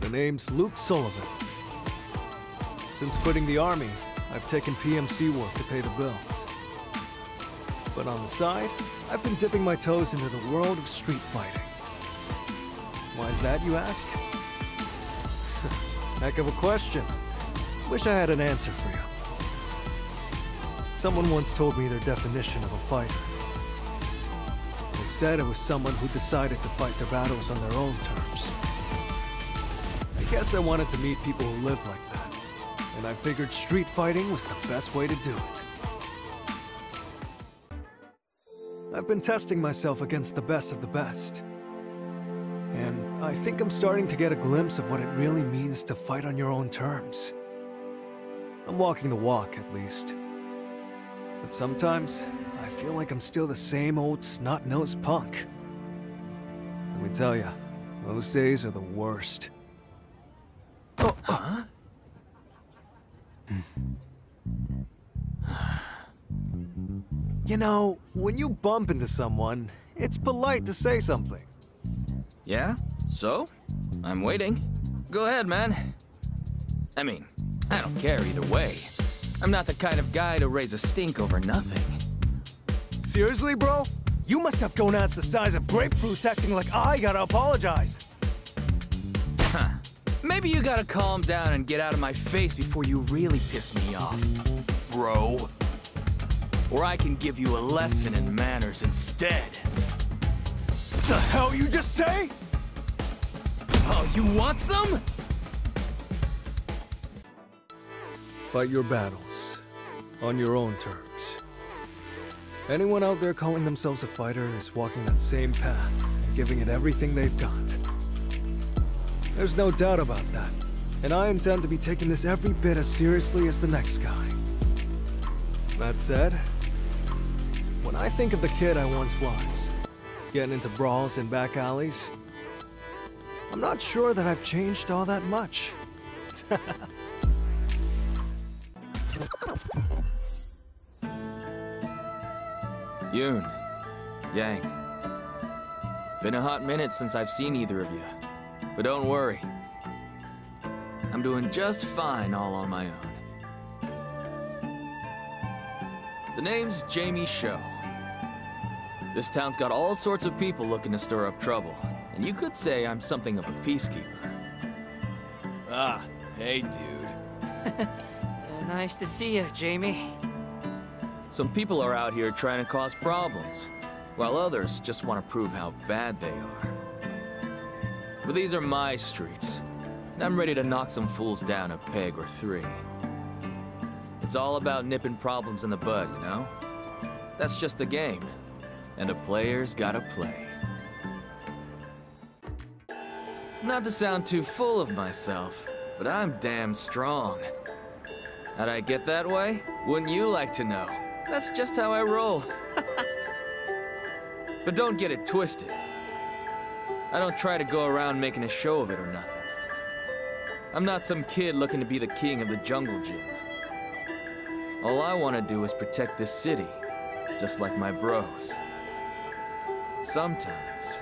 The name's Luke Sullivan. Since quitting the army, I've taken PMC work to pay the bills. But on the side, I've been dipping my toes into the world of street fighting. Why is that, you ask? Heck of a question. Wish I had an answer for you. Someone once told me their definition of a fighter. They said it was someone who decided to fight their battles on their own terms. I guess I wanted to meet people who live like that, and I figured street fighting was the best way to do it. I've been testing myself against the best of the best. And I think I'm starting to get a glimpse of what it really means to fight on your own terms. I'm walking the walk, at least. But sometimes, I feel like I'm still the same old snot-nosed punk. Let me tell ya, those days are the worst. Oh, huh? You know, when you bump into someone, it's polite to say something. Yeah? So? I'm waiting. Go ahead, man. I mean, I don't care either way. I'm not the kind of guy to raise a stink over nothing. Seriously, bro? You must have gonads the size of grapefruits acting like I gotta apologize. Huh. Maybe you gotta calm down and get out of my face before you really piss me off, bro. Or I can give you a lesson in manners instead. The hell you just say? Oh, you want some? Fight your battles on your own terms. Anyone out there calling themselves a fighter is walking that same path and giving it everything they've got. There's no doubt about that, and I intend to be taking this every bit as seriously as the next guy. That said, when I think of the kid I once was, getting into brawls in back alleys, I'm not sure that I've changed all that much. Yoon, Yang. Been a hot minute since I've seen either of you. But don't worry. I'm doing just fine all on my own. The name's Jamie Sho. This town's got all sorts of people looking to stir up trouble, and you could say I'm something of a peacekeeper. Ah, hey dude. Nice to see you, Jamie. Some people are out here trying to cause problems, while others just want to prove how bad they are. But these are my streets, and I'm ready to knock some fools down a peg or three. It's all about nipping problems in the bud, you know? That's just the game, and a player's gotta play. Not to sound too full of myself, but I'm damn strong. How'd I get that way? Wouldn't you like to know? That's just how I roll. But don't get it twisted. I don't try to go around making a show of it or nothing. I'm not some kid looking to be the king of the jungle gym. All I want to do is protect this city, just like my bros. Sometimes.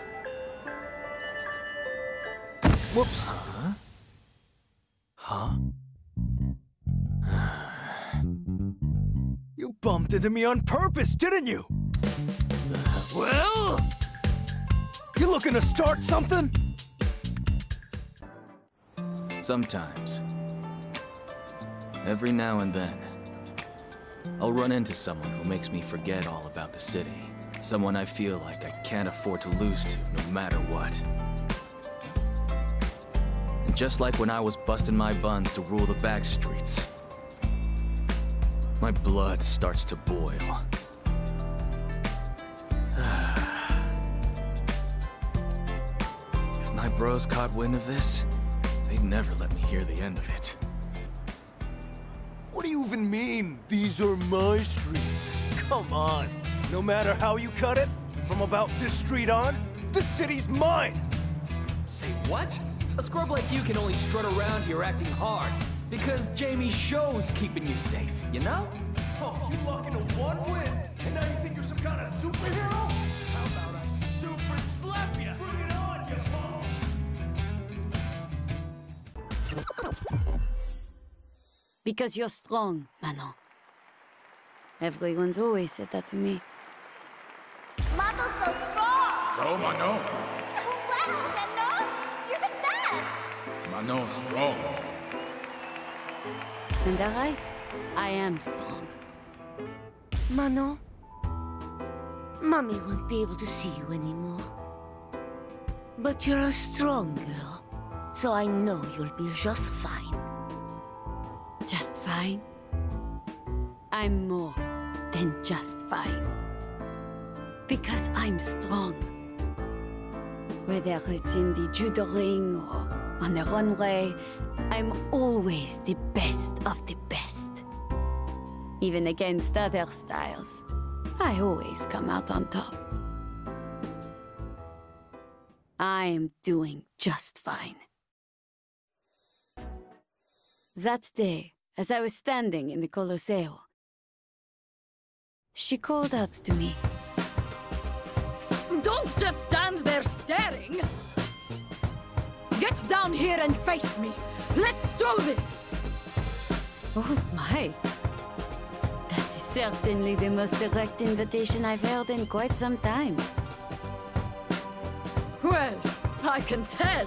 Whoops. Huh? You bumped into me on purpose, didn't you? Well? You looking to start something? Sometimes. Every now and then. I'll run into someone who makes me forget all about the city. Someone I feel like I can't afford to lose to, no matter what. And just like when I was busting my buns to rule the back streets, my blood starts to boil. If my bros caught wind of this, they'd never let me hear the end of it. What do you even mean, these are my streets? Come on. No matter how you cut it, from about this street on, the city's mine! Say what? A scrub like you can only strut around here acting hard because Jamie Sho's keeping you safe, you know? Oh, you luck into one win, and now you think you're some kind of superhero? How about I super slap ya? Bring it on, you punk! Because you're strong, Manon. Everyone's always said that to me. Manon's so strong! Go, Manon! Wow, Manon! You're the best! Manon strong. And they're right. I am strong. Manon, Mommy won't be able to see you anymore. But you're a strong girl, so I know you'll be just fine. Just fine? I'm more than just fine. Because I'm strong. Whether it's in the judo ring or on the runway, I'm always the best of the best. Even against other styles, I always come out on top. I am doing just fine. That day, as I was standing in the Colosseo, she called out to me. Don't just stand there staring! Get down here and face me! Let's do this! Oh my! That is certainly the most direct invitation I've heard in quite some time. Well, I can tell.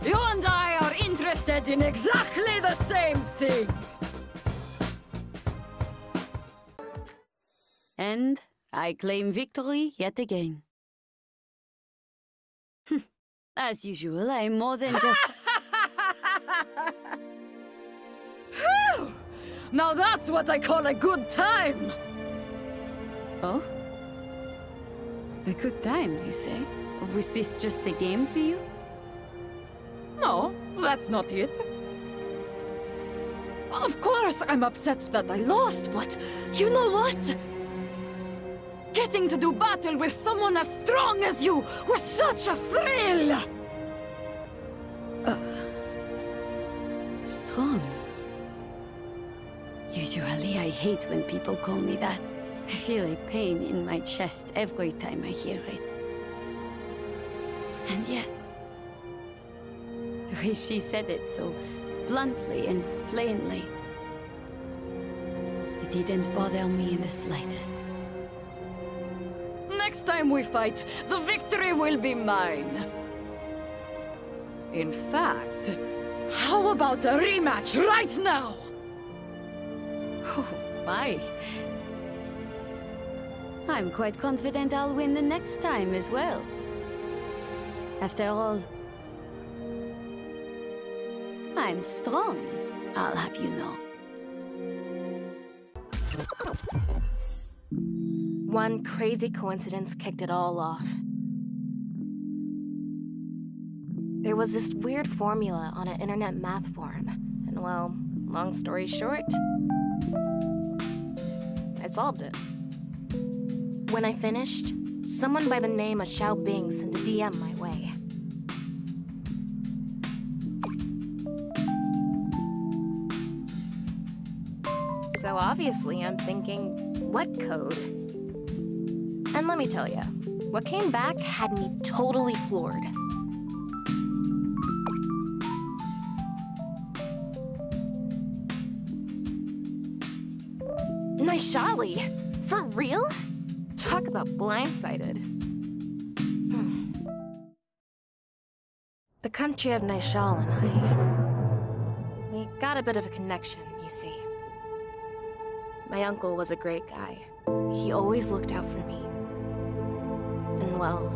You and I are interested in exactly the same thing! And I claim victory yet again. As usual, I'm more than just... Phew! Now that's what I call a good time! Oh? A good time, you say? Was this just a game to you? No, that's not it. Of course I'm upset that I lost, but you know what? Getting to do battle with someone as strong as you was such a thrill! Strong? Usually I hate when people call me that. I feel a pain in my chest every time I hear it. And yet, the way she said it so bluntly and plainly, it didn't bother me in the slightest. Next time we fight, the victory will be mine. In fact, how about a rematch right now? Oh, my. I'm quite confident I'll win the next time as well. After all, I'm strong, I'll have you know. One crazy coincidence kicked it all off. There was this weird formula on an internet math forum, and well, long story short, I solved it. When I finished, someone by the name of Xiao Bing sent a DM my way. So obviously I'm thinking, what code? And let me tell you, what came back had me totally floored. Naishali? For real? Talk about blindsided. The country of Naishal and I, we got a bit of a connection, you see. My uncle was a great guy. He always looked out for me. And well,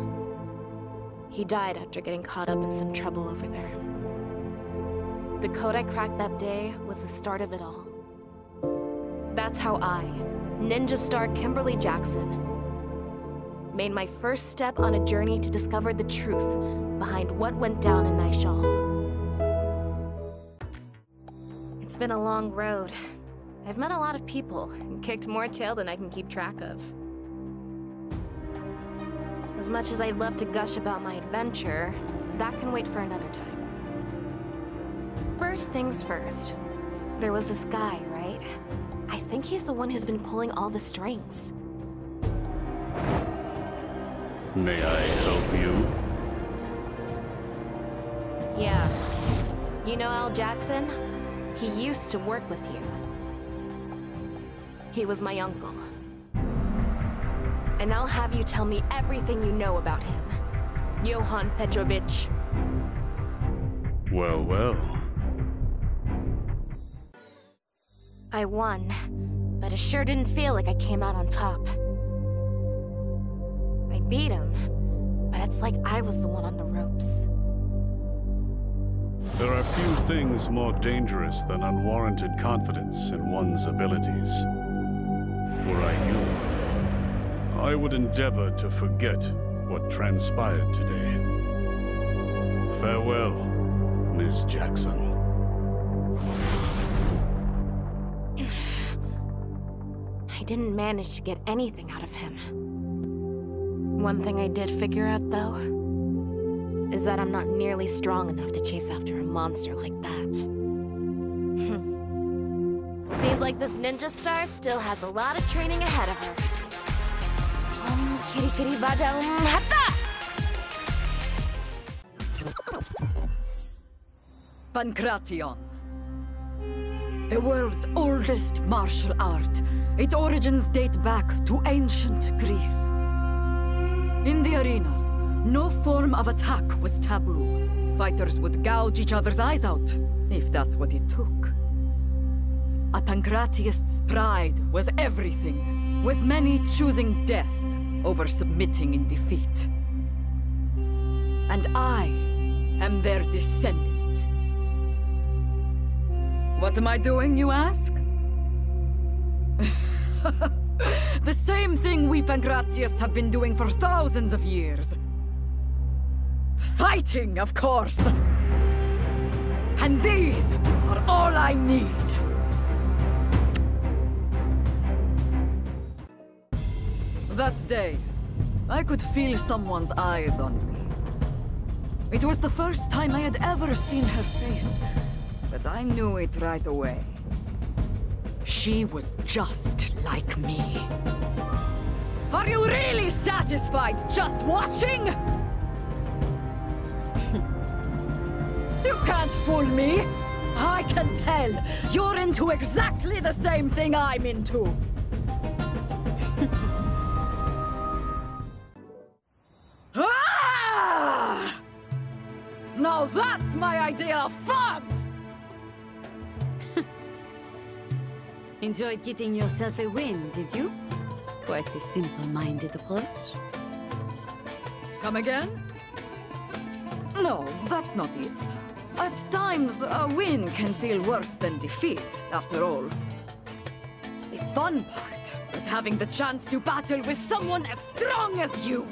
he died after getting caught up in some trouble over there. The code I cracked that day was the start of it all. That's how I, ninja star Kimberly Jackson, made my first step on a journey to discover the truth behind what went down in Naishal. It's been a long road. I've met a lot of people and kicked more tail than I can keep track of. As much as I'd love to gush about my adventure, that can wait for another time. First things first. There was this guy, right? I think he's the one who's been pulling all the strings. May I help you? Yeah. You know Al Jackson? He used to work with you. He was my uncle. And I'll have you tell me everything you know about him. Johann Petrovich. Well, well. I won, but it sure didn't feel like I came out on top. I beat him, but it's like I was the one on the ropes. There are few things more dangerous than unwarranted confidence in one's abilities. Were I you, I would endeavor to forget what transpired today. Farewell, Ms. Jackson. I didn't manage to get anything out of him. One thing I did figure out, though, is that I'm not nearly strong enough to chase after a monster like that. Seems like this ninja star still has a lot of training ahead of her. Kitty kitty baja hata! Pancration. The world's oldest martial art. Its origins date back to ancient Greece. In the arena, no form of attack was taboo. Fighters would gouge each other's eyes out, if that's what it took. A pancratiast's pride was everything, with many choosing death over submitting in defeat. And I am their descendant. What am I doing, you ask? The same thing we pancratiasts have been doing for thousands of years. Fighting, of course! And these are all I need. That day, I could feel someone's eyes on me. It was the first time I had ever seen her face, but I knew it right away. She was just like me. Are you really satisfied just watching? You can't fool me! I can tell! You're into exactly the same thing I'm into! Ah! Now that's my idea of fun! Enjoyed getting yourself a win, did you? Quite a simple-minded approach. Come again? No, that's not it. At times, a win can feel worse than defeat, after all. The fun part was having the chance to battle with someone as strong as you!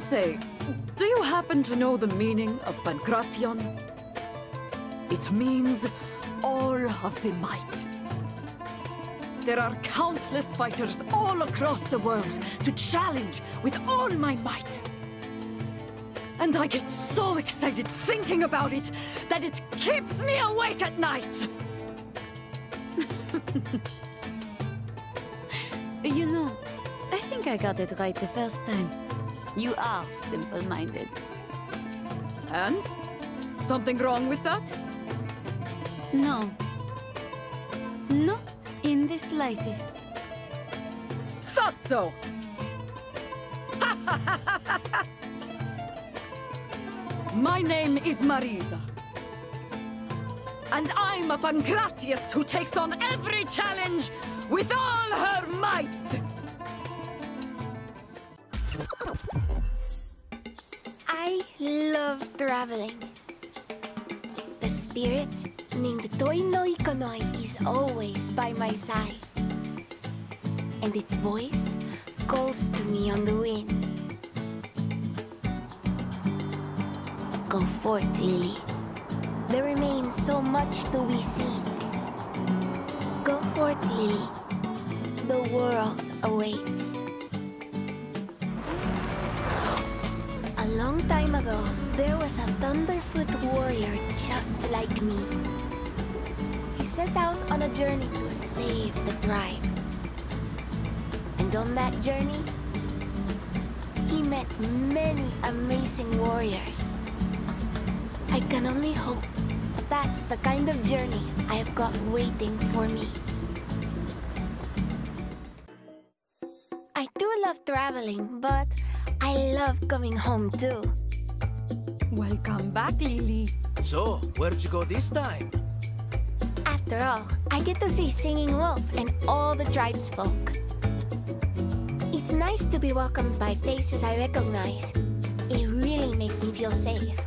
Say, do you happen to know the meaning of pancration? It means all of the might. There are countless fighters all across the world to challenge with all my might. And I get so excited thinking about it that it keeps me awake at night! You know, I think I got it right the first time. You are simple-minded. And? Something wrong with that? No. Not in the slightest. Thought so! My name is Marisa. And I'm a pancratiast who takes on every challenge with all her might! I love traveling. The spirit named Toy no Ikonoi is always by my side. And its voice calls to me on the wind. Go forth, Lily. There remains so much to be seen. Go forth, Lily. The world awaits. A long time ago, there was a Thunderfoot warrior just like me. He set out on a journey to save the tribe. And on that journey, he met many amazing warriors. I can only hope that's the kind of journey I have got waiting for me. I do love traveling, but I love coming home too. Welcome back, Lily. So, where'd you go this time? After all, I get to see Singing Wolf and all the tribesfolk. It's nice to be welcomed by faces I recognize. It really makes me feel safe.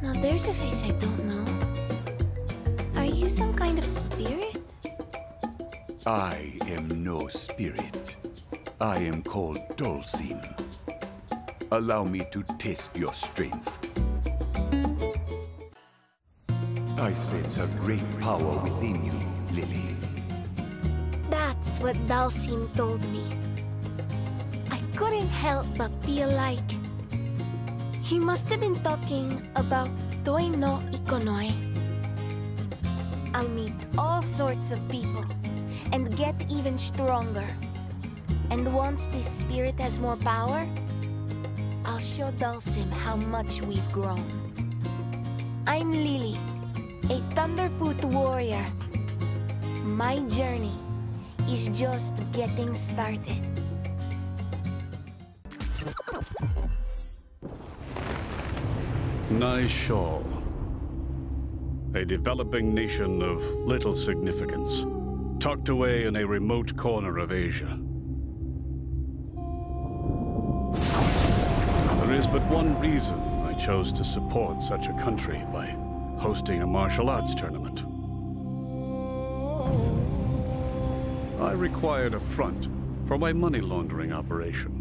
Now there's a face I don't know. Are you some kind of spirit? I am no spirit. I am called Dhalsim. Allow me to test your strength. I sense a great power within you, Lily. That's what Dhalsim told me. I couldn't help but feel like he must have been talking about Toi no Ikonoi. I'll meet all sorts of people and get even stronger. And once this spirit has more power, I'll show Dhalsim how much we've grown. I'm Lily, a Thunderfoot warrior. My journey is just getting started. Shawl, a developing nation of little significance, tucked away in a remote corner of Asia. There is but one reason I chose to support such a country by hosting a martial arts tournament. I required a front for my money laundering operation.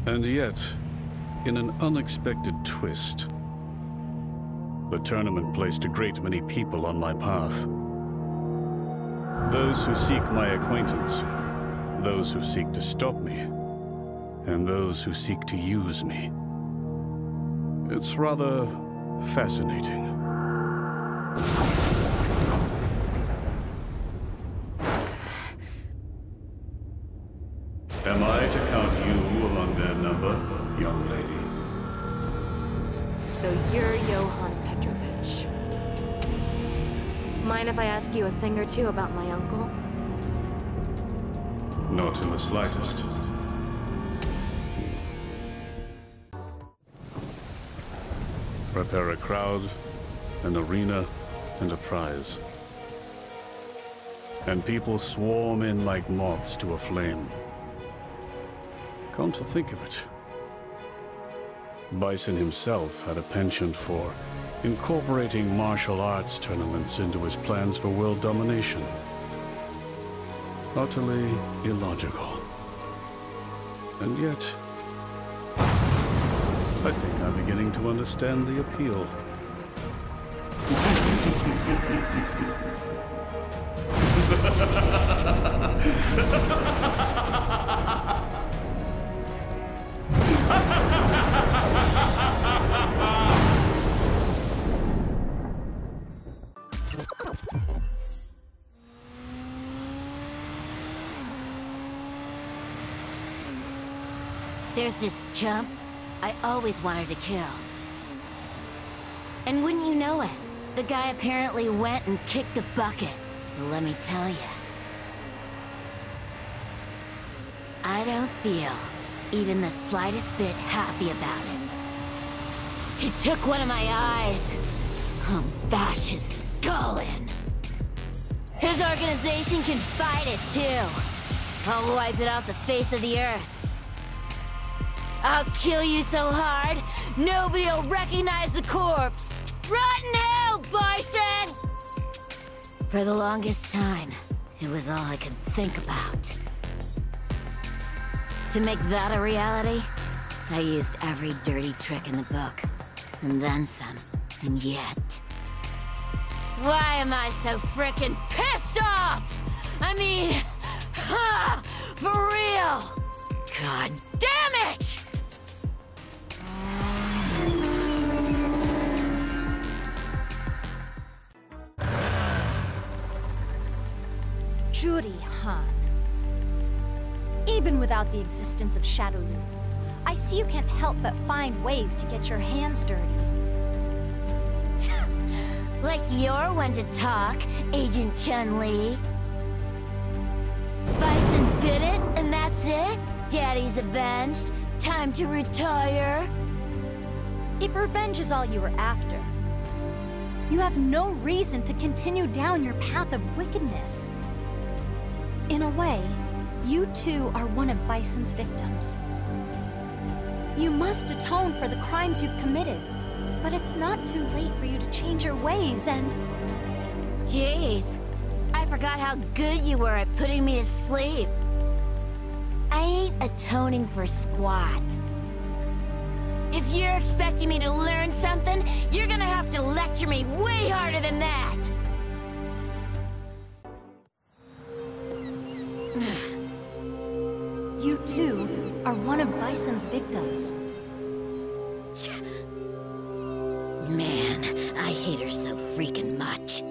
And yet, in an unexpected twist, the tournament placed a great many people on my path. Those who seek my acquaintance, those who seek to stop me, and those who seek to use me. It's rather fascinating. Am I to count you among their number, young lady? So you're Johann Petrovich. Mind if I ask you a thing or two about my uncle? Not in the slightest. Prepare a crowd, an arena, and a prize. And people swarm in like moths to a flame. Come to think of it, Bison himself had a penchant for incorporating martial arts tournaments into his plans for world domination. Utterly illogical. And yet, I think I'm beginning to understand the appeal. There's this chump I always wanted to kill. And wouldn't you know it, the guy apparently went and kicked the bucket. But let me tell you, I don't feel even the slightest bit happy about it. He took one of my eyes. I'll bash his skull in. His organization can fight it too. I'll wipe it off the face of the earth. I'll kill you so hard, nobody'll recognize the corpse. Rotten hell, Bison! For the longest time, it was all I could think about. To make that a reality, I used every dirty trick in the book. And then some. And yet... why am I so frickin' pissed off? I mean... for real! God damn it! Juri, Han. Even without the existence of Shadowloo, I see you can't help but find ways to get your hands dirty. Like you're one to talk, Agent Chun-Li. Bison did it, and that's it? Daddy's avenged. Time to retire. If revenge is all you were after, you have no reason to continue down your path of wickedness. In a way, you too are one of Bison's victims. You must atone for the crimes you've committed, but it's not too late for you to change your ways and... Jeez, I forgot how good you were at putting me to sleep. I ain't atoning for squat. If you're expecting me to learn something, you're gonna have to lecture me way harder than that! You too are one of Bison's victims. Man, I hate her so freaking much.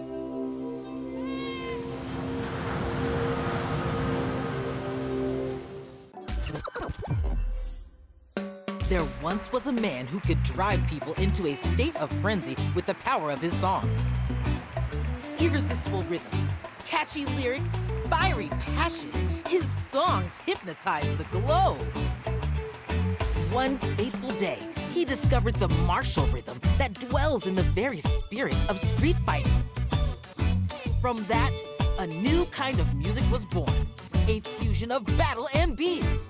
There once was a man who could drive people into a state of frenzy with the power of his songs. Irresistible rhythms, catchy lyrics, fiery passion. His songs hypnotized the globe. One fateful day, he discovered the martial rhythm that dwells in the very spirit of street fighting. From that, a new kind of music was born, a fusion of battle and beats.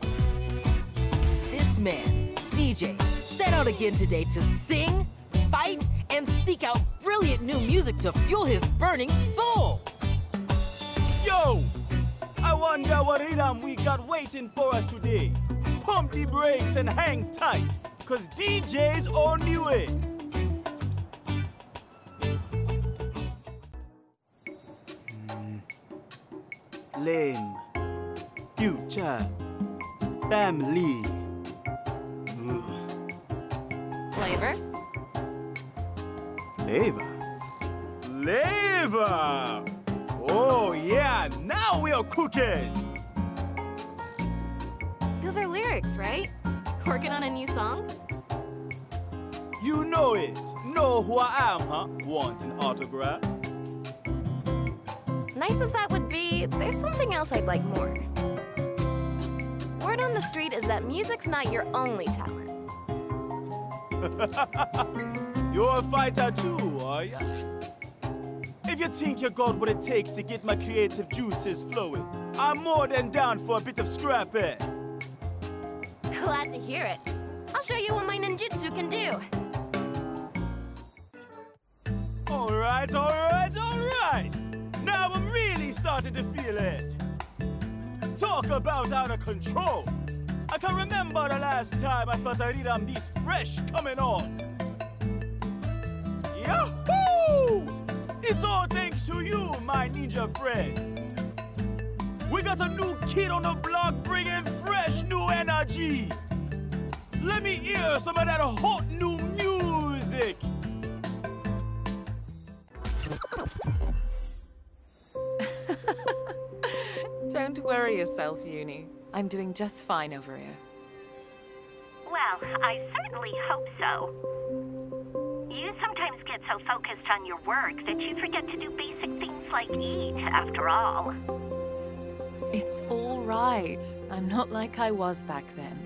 This man, Dee Jay, set out again today to sing, fight, and seek out brilliant new music to fuel his burning soul. Yo! I wonder what rhythm we got waiting for us today. Pump the brakes and hang tight, cause Dee Jay's on the way. Lame. Future. Family. Flavor? Flavor? Flavor! Oh yeah, now we are cooking! Those are lyrics, right? Working on a new song? You know it. Know who I am, huh? Want an autograph? Nice as that would be, there's something else I'd like more. Word on the street is that music's not your only talent. You're a fighter too, are ya? If you think you got what it takes to get my creative juices flowing, I'm more than down for a bit of scrapping. Glad to hear it. I'll show you what my ninjutsu can do. Alright, alright, alright! Now I'm really starting to feel it. Talk about out of control. I can remember the last time I felt a rhythm this fresh coming on. Yahoo! It's all thanks to you, my ninja friend. We got a new kid on the block bringing fresh new energy. Let me hear some of that hot new music. Don't worry yourself, Uni. I'm doing just fine over here. Well, I certainly hope so. You sometimes get so focused on your work that you forget to do basic things like eat, after all. It's all right. I'm not like I was back then.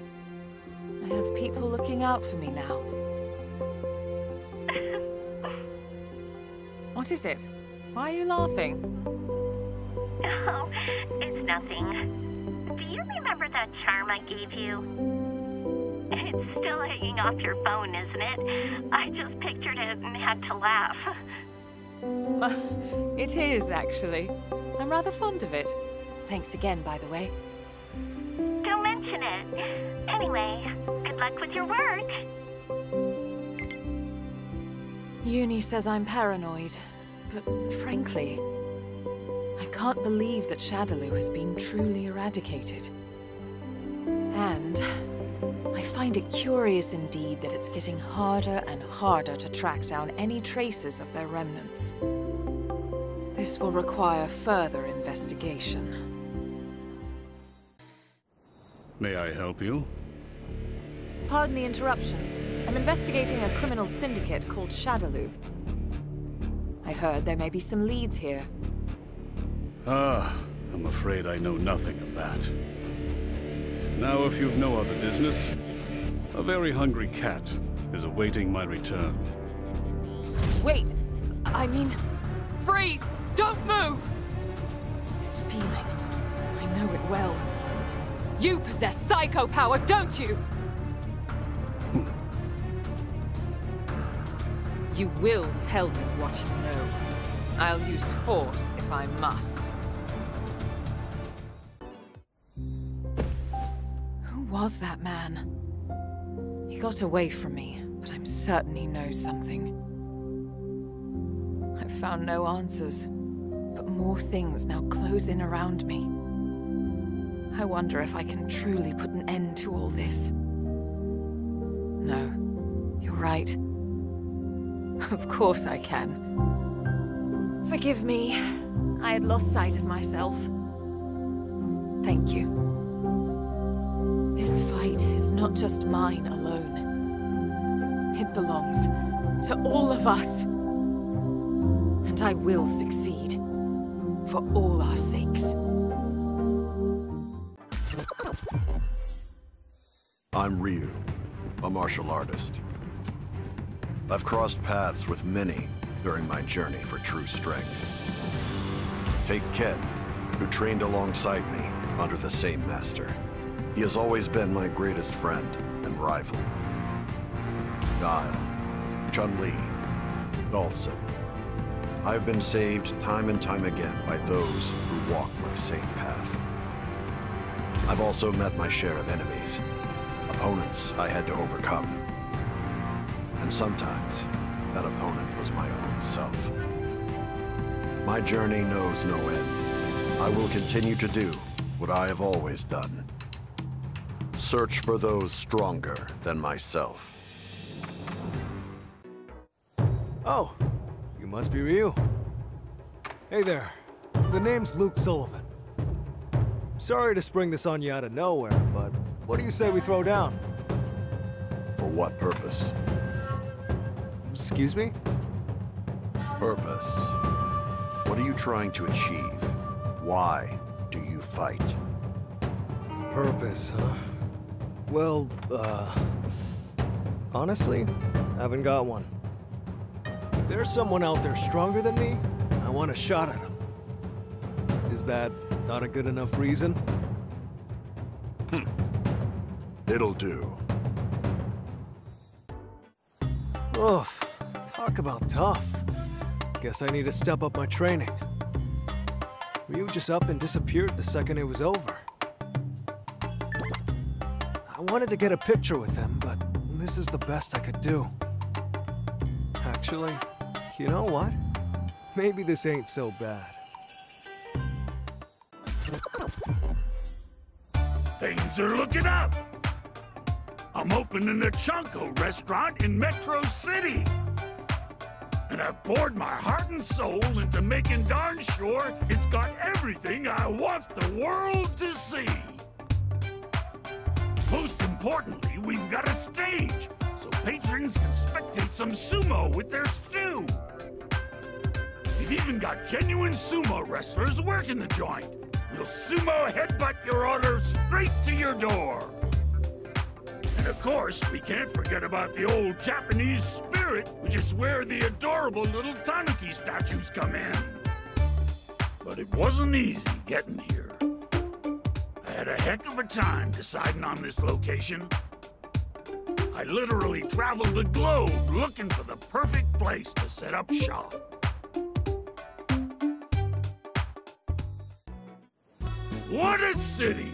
I have people looking out for me now. What is it? Why are you laughing? Oh, it's nothing. Do you remember that charm I gave you? It's still hanging off your phone, isn't it? I just pictured it and had to laugh. It is, actually. I'm rather fond of it. Thanks again, by the way. Don't mention it. Anyway, good luck with your work. Uni says I'm paranoid, but frankly, I can't believe that Shadowloo has been truly eradicated. And I find it curious indeed that it's getting harder and harder to track down any traces of their remnants. This will require further investigation. May I help you? Pardon the interruption. I'm investigating a criminal syndicate called Shadaloo. I heard there may be some leads here. Ah, I'm afraid I know nothing of that. Now, if you've no other business, a very hungry cat is awaiting my return. Wait! I mean, freeze! Don't move! This feeling, I know it well. You possess psycho power, don't you? You will tell me what you know. I'll use force if I must. Who was that man? He got away from me, but I'm certain he knows something. I've found no answers, but more things now close in around me. I wonder if I can truly put an end to all this. No, you're right. Of course I can. Forgive me. I had lost sight of myself. Thank you. This fight is not just mine alone. It belongs to all of us. And I will succeed. For all our sakes. I'm Ryu, a martial artist. I've crossed paths with many during my journey for true strength. Take Ken, who trained alongside me under the same master. He has always been my greatest friend and rival. Guile, Chun-Li, Dhalsim. I've been saved time and time again by those who walk my same path. I've also met my share of enemies, opponents I had to overcome. And sometimes, that opponent was my own self. My journey knows no end. I will continue to do what I have always done. Search for those stronger than myself. Oh, you must be Ryu. Hey there, the name's Luke Sullivan. Sorry to spring this on you out of nowhere, but what do you say we throw down? For what purpose? Excuse me? Purpose. What are you trying to achieve? Why do you fight? Purpose, huh? Well, honestly, I haven't got one. If there's someone out there stronger than me, I want a shot at him. Is that not a good enough reason? It'll do. Oof. Talk about tough. Guess I need to step up my training. Ryu just up and disappeared the second it was over. I wanted to get a picture with him, but this is the best I could do. Actually, you know what? Maybe this ain't so bad. Things are looking up. I'm opening a Chunko restaurant in Metro City. And I've poured my heart and soul into making darn sure it's got everything I want the world to see. Most importantly, we've got a stage, so patrons can spectate some sumo with their stew. We've even got genuine sumo wrestlers working the joint. We'll sumo headbutt your order straight to your door. And of course, we can't forget about the old Japanese spirit, which is where the adorable little tanuki statues come in. But it wasn't easy getting here. I had a heck of a time deciding on this location. I literally traveled the globe looking for the perfect place to set up shop. What a city!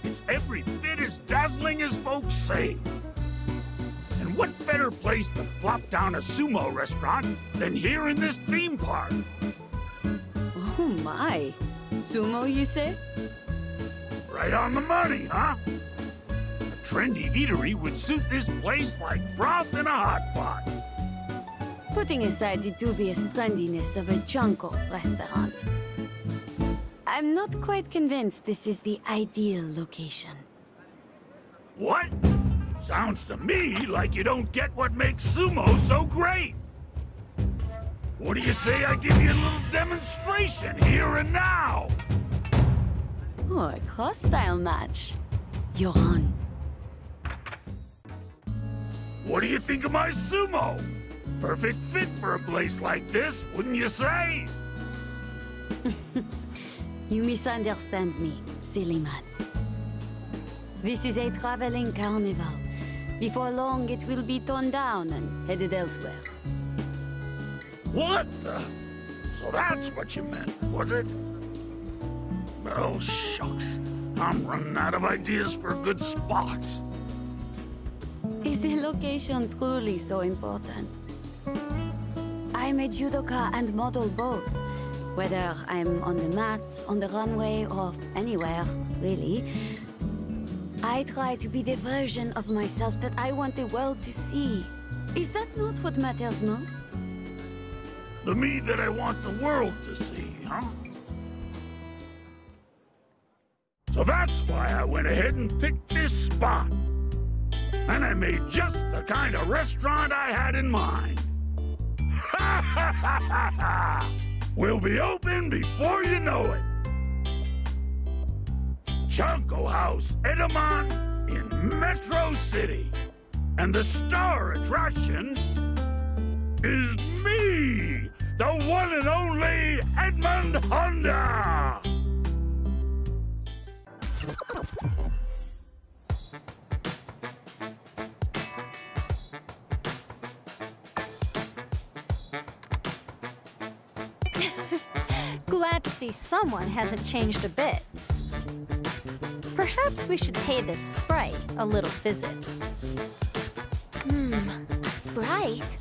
It's every bit as dazzling as folks say. And what better place to plop down a sumo restaurant than here in this theme park? Oh my. Sumo, you say? Right on the money, huh? A trendy eatery would suit this place like broth in a hot pot. Putting aside the dubious trendiness of a jungle restaurant, I'm not quite convinced this is the ideal location. What? Sounds to me like you don't get what makes sumo so great. What do you say I give you a little demonstration here and now? Oh, a cross-style match. You're on. What do you think of my sumo? Perfect fit for a place like this, wouldn't you say? You misunderstand me, silly man. This is a traveling carnival. Before long, it will be torn down and headed elsewhere. What the? So that's what you meant, was it? Oh, shucks. I'm running out of ideas for good spots. Is the location truly so important? I'm a judoka and model both. Whether I'm on the mat, on the runway, or anywhere, really. I try to be the version of myself that I want the world to see. Is that not what matters most? The me that I want the world to see, huh? So that's why I went ahead and picked this spot. And I made just the kind of restaurant I had in mind. Ha ha ha ha ha! We'll be open before you know it. Chanko House Edamon in Metro City. And the star attraction is me, the one and only Edmund Honda! Glad to see someone hasn't changed a bit. Perhaps we should pay this sprite a little visit. A sprite?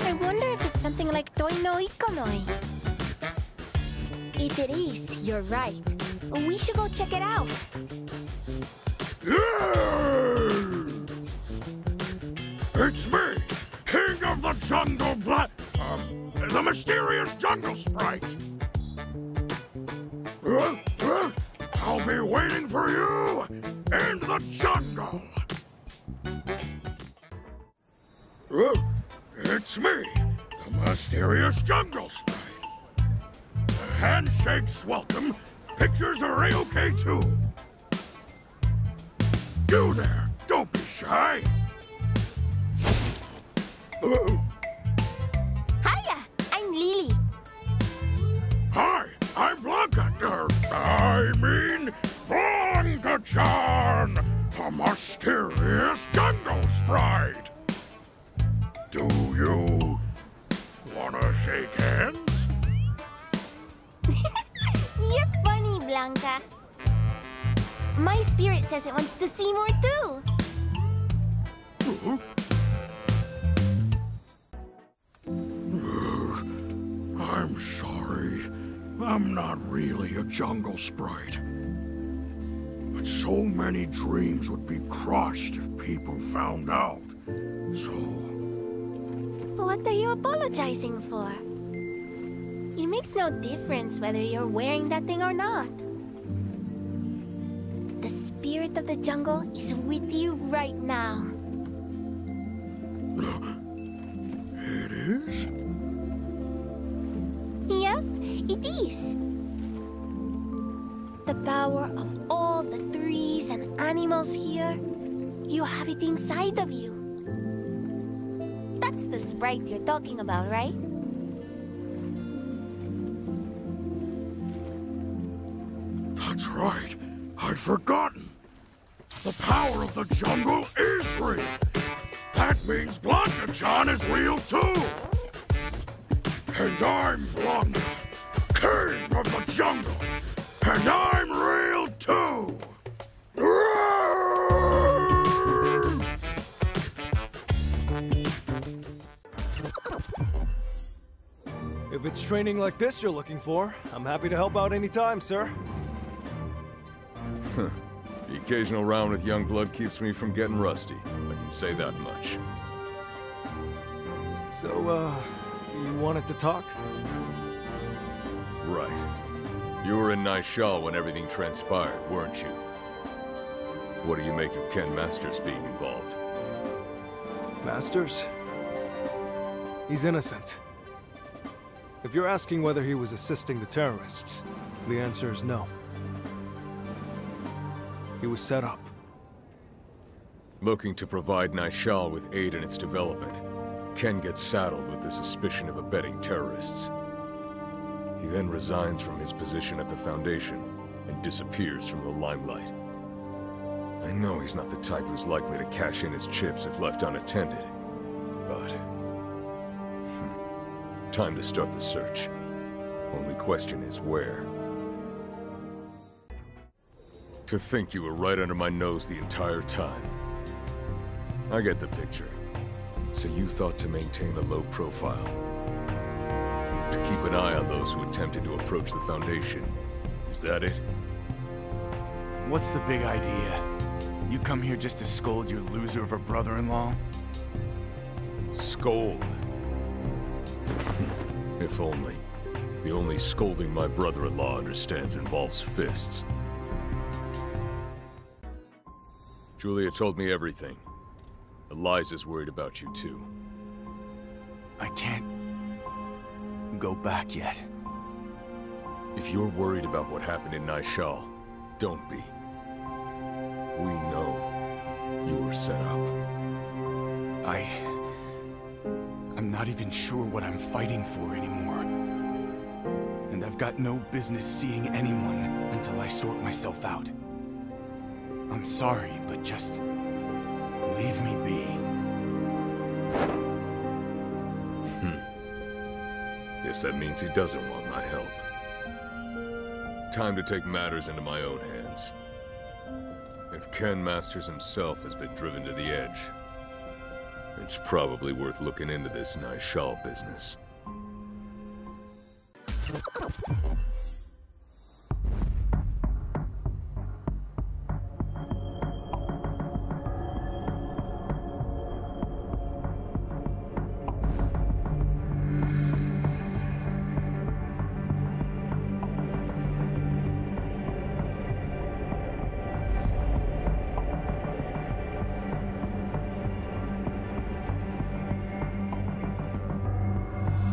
I wonder if it's something like Toi no Ikonoi. If it is, you're right. We should go check it out. It's me, King of the Jungle the mysterious Jungle Sprite. I'll be waiting for you in the jungle. It's me, the mysterious Jungle Sprite. Handshakes welcome. Pictures are A-okay too. You there, don't be shy. Hiya, I'm Lily. Hi, I'm Blanka. I mean, Blanka-chan, the mysterious Jungle Sprite. Do you wanna shake hands? You're funny, Blanka. My spirit says it wants to see more too. I'm sorry. I'm not really a jungle sprite. But so many dreams would be crushed if people found out. So... What are you apologizing for? It makes no difference whether you're wearing that thing or not. The spirit of the jungle is with you right now. It is? Yep, it is. The power of all the trees and animals here, you have it inside of you. That's the sprite you're talking about, right? That's right. I'd forgotten. The power of the jungle is real. That means Blanka-chan is real too. And I'm Blanka, king of the jungle. And I'm real too. If it's training like this you're looking for, I'm happy to help out anytime, sir. The occasional round with young blood keeps me from getting rusty. I can say that much. So, You wanted to talk? Right. You were in Naishal when everything transpired, weren't you? What do you make of Ken Masters being involved? Masters? He's innocent. If you're asking whether he was assisting the terrorists, the answer is no. He was set up. Looking to provide Naishal with aid in its development, Ken gets saddled with the suspicion of abetting terrorists. He then resigns from his position at the Foundation and disappears from the limelight. I know he's not the type who's likely to cash in his chips if left unattended, but... time to start the search. Only question is where. To think you were right under my nose the entire time. I get the picture. So you thought to maintain a low profile. To keep an eye on those who attempted to approach the Foundation. Is that it? What's the big idea? You come here just to scold your loser of a brother-in-law? Scold? If only. The only scolding my brother-in-law understands involves fists. Julia told me everything. Eliza's worried about you too. I can't go back yet. If you're worried about what happened in Naishal, don't be. We know you were set up. I'm not even sure what I'm fighting for anymore. And I've got no business seeing anyone until I sort myself out. I'm sorry, but just leave me be. Guess that means he doesn't want my help. Time to take matters into my own hands. If Ken Masters himself has been driven to the edge, it's probably worth looking into this Naishal business.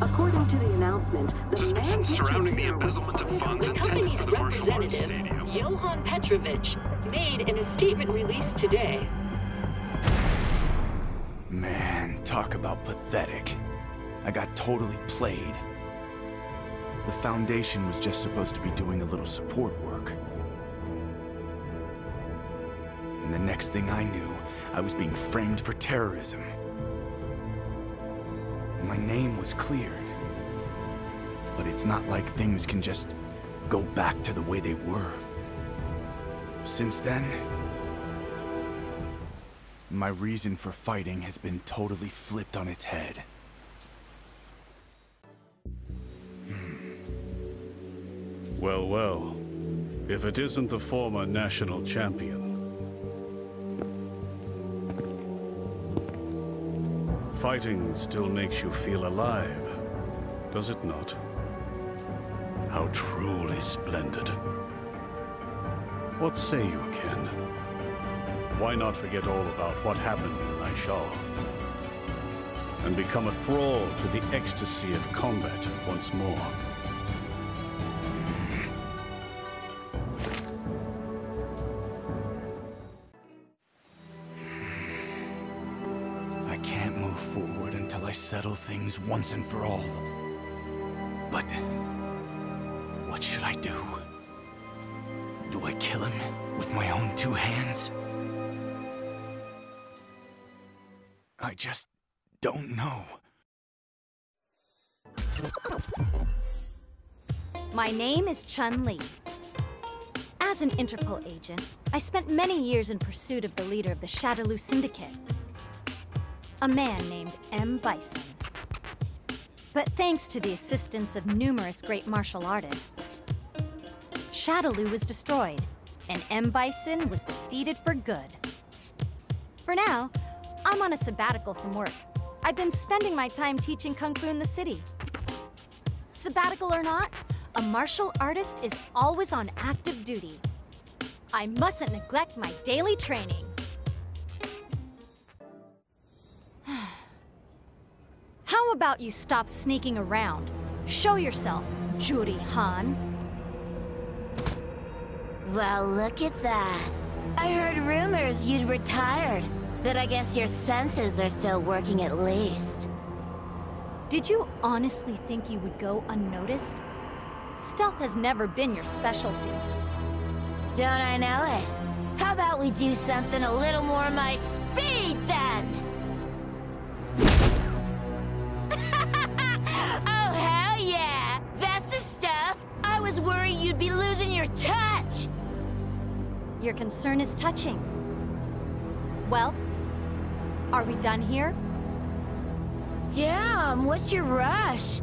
According to the announcement, the suspicions surrounding the embezzlement of funds intended for the martial arts stadium. Johan Petrovich made in a statement released today. Man, talk about pathetic. I got totally played. The Foundation was just supposed to be doing a little support work. And the next thing I knew, I was being framed for terrorism. My name was cleared. But it's not like things can just go back to the way they were. Since then, my reason for fighting has been totally flipped on its head. Well, well. If it isn't the former national champion. Fighting still makes you feel alive, does it not? How truly splendid. What say you, Ken? Why not forget all about what happened in Naishal? And become a thrall to the ecstasy of combat once more? I can't move forward until I settle things once and for all. But what should I do? Do I kill him with my own two hands? I just don't know. My name is Chun-Li. As an Interpol agent, I spent many years in pursuit of the leader of the Shadaloo Syndicate, a man named M. Bison. But thanks to the assistance of numerous great martial artists, Shadaloo was destroyed, and M. Bison was defeated for good. For now, I'm on a sabbatical from work, I've been spending my time teaching Kung Fu in the city. Sabbatical or not, a martial artist is always on active duty. I mustn't neglect my daily training. How about you stop sneaking around? Show yourself, Juri Han. Well, look at that. I heard rumors you'd retired, but I guess your senses are still working at least. Did you honestly think you would go unnoticed? Stealth has never been your specialty. Don't I know it? How about we do something a little more my speed, then? Oh, hell yeah! That's the stuff! I was worried you'd be losing your touch! Your concern is touching. Well, are we done here? Damn, what's your rush?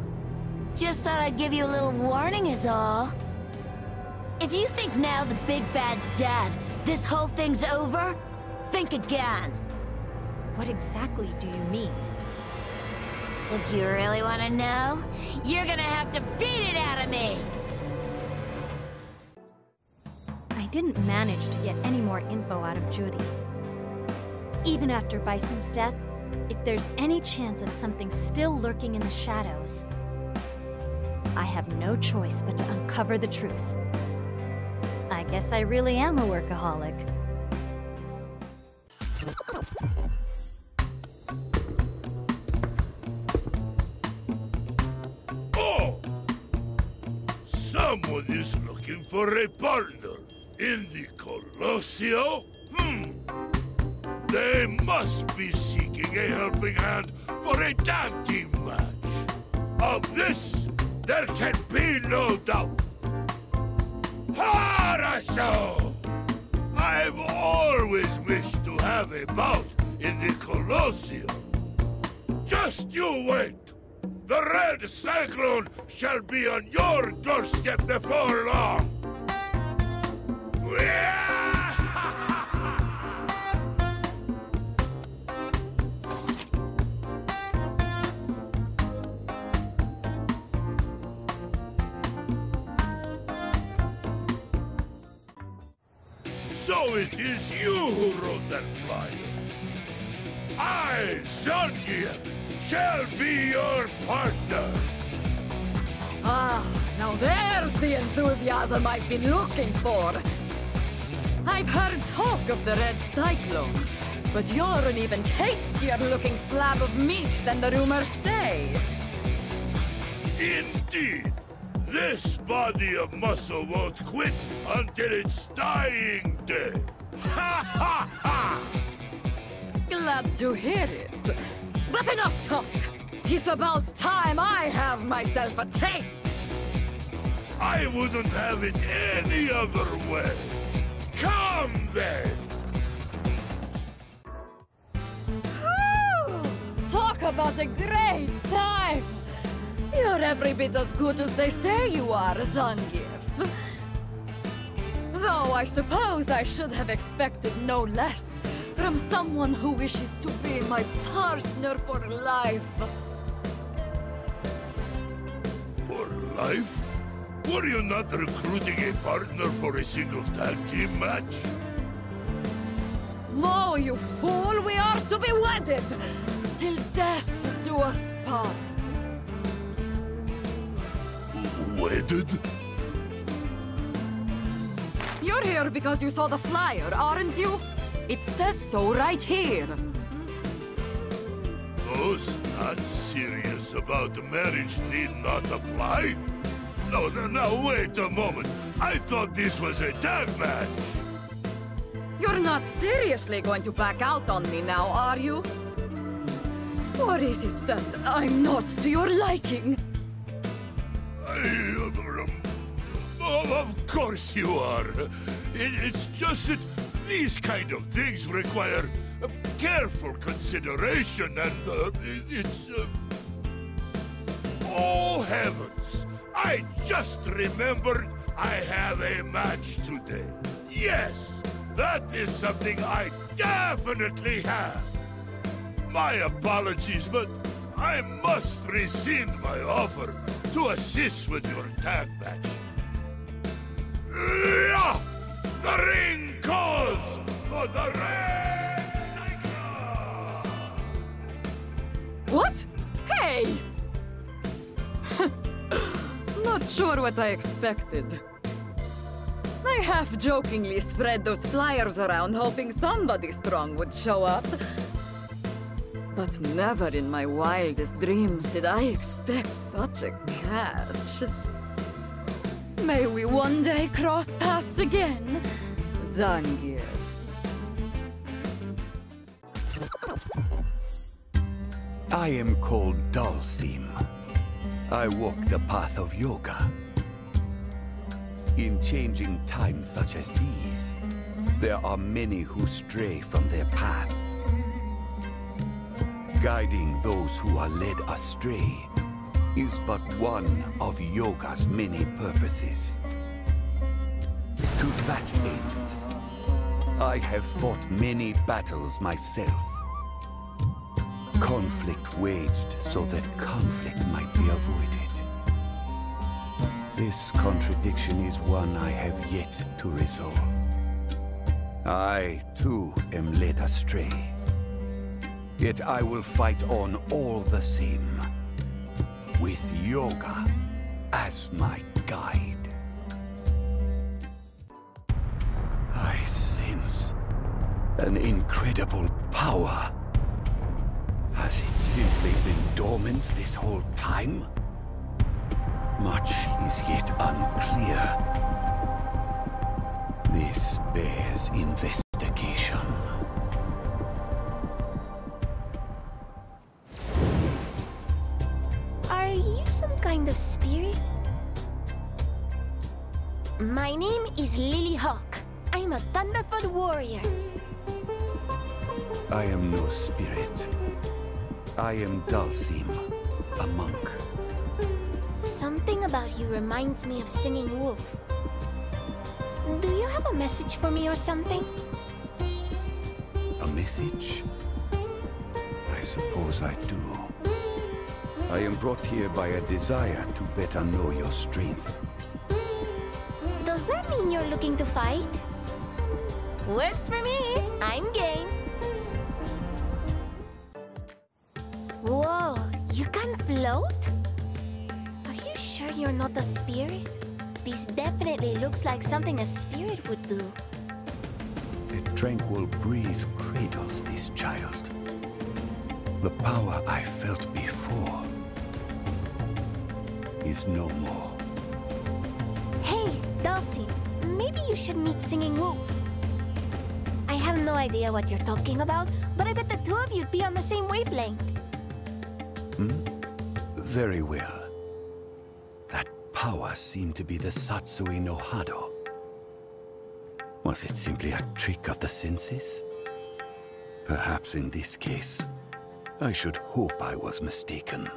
Just thought I'd give you a little warning is all. If you think now the big bad's dead, this whole thing's over, think again. What exactly do you mean? If you really want to know, you're gonna have to beat it out of me! I didn't manage to get any more info out of Juri. Even after Bison's death, if there's any chance of something still lurking in the shadows, I have no choice but to uncover the truth. I guess I really am a workaholic. Oh! Someone is looking for a partner in the Colosseo? They must be seeking a helping hand for a tag team match. Of this, there can be no doubt. Harasho! I've always wished to have a bout in the Colosseo. Just you wait. The Red Cyclone shall be on your doorstep before long. So it is you who wrote that flyer. I, Zangief, shall be your partner. Ah, now there's the enthusiasm I've been looking for. I've heard talk of the Red Cyclone, but you're an even tastier-looking slab of meat than the rumors say. Indeed. This body of muscle won't quit until its dying day. Ha ha ha! Glad to hear it. But enough talk. It's about time I have myself a taste. I wouldn't have it any other way. Come then! Talk about a great time! You're every bit as good as they say you are, Zangief. Though I suppose I should have expected no less from someone who wishes to be my partner for life. For life? Were you not recruiting a partner for a single tag team match? No, you fool! We are to be wedded! Till death do us part. Wedded? You're here because you saw the flyer, aren't you? It says so right here. Those not serious about marriage need not apply? No, wait a moment. I thought this was a tag match. You're not seriously going to back out on me now, are you? Or is it that I'm not to your liking? Of course you are. It's just that these kind of things require careful consideration and it's... Oh heavens! I just remembered I have a match today. Yes, that is something I definitely have. My apologies, but I must rescind my offer to assist with your tag match. The ring calls for the Red Cyclone! What? Hey! Not sure what I expected. I half-jokingly spread those flyers around hoping somebody strong would show up. But never in my wildest dreams did I expect such a catch. May we one day cross paths again, Zangief. I am called Dhalsim. I walk the path of yoga. In changing times such as these, there are many who stray from their path. Guiding those who are led astray is but one of yoga's many purposes. To that end, I have fought many battles myself. Conflict waged so that conflict might be avoided. This contradiction is one I have yet to resolve. I, too, am led astray. Yet I will fight on all the same, with yoga as my guide. I sense an incredible power. Has it simply been dormant this whole time? Much is yet unclear. This bears investigation. Are you some kind of spirit? My name is Lily Hawk. I'm a Thunderfoot warrior. I am no spirit. I am Dhalsim, a monk. Something about you reminds me of Singing Wolf. Do you have a message for me or something? A message? I suppose I do. I am brought here by a desire to better know your strength. Does that mean you're looking to fight? Works for me. I'm game. Whoa, you can float? Are you sure you're not a spirit? This definitely looks like something a spirit would do. A tranquil breeze cradles this child. The power I felt before is no more. Hey, Dhalsim, maybe you should meet Singing Wolf. I have no idea what you're talking about, but I bet the two of you'd be on the same wavelength. Very well. That power seemed to be the Satsui no Hado. Was it simply a trick of the senses? Perhaps in this case, I should hope I was mistaken.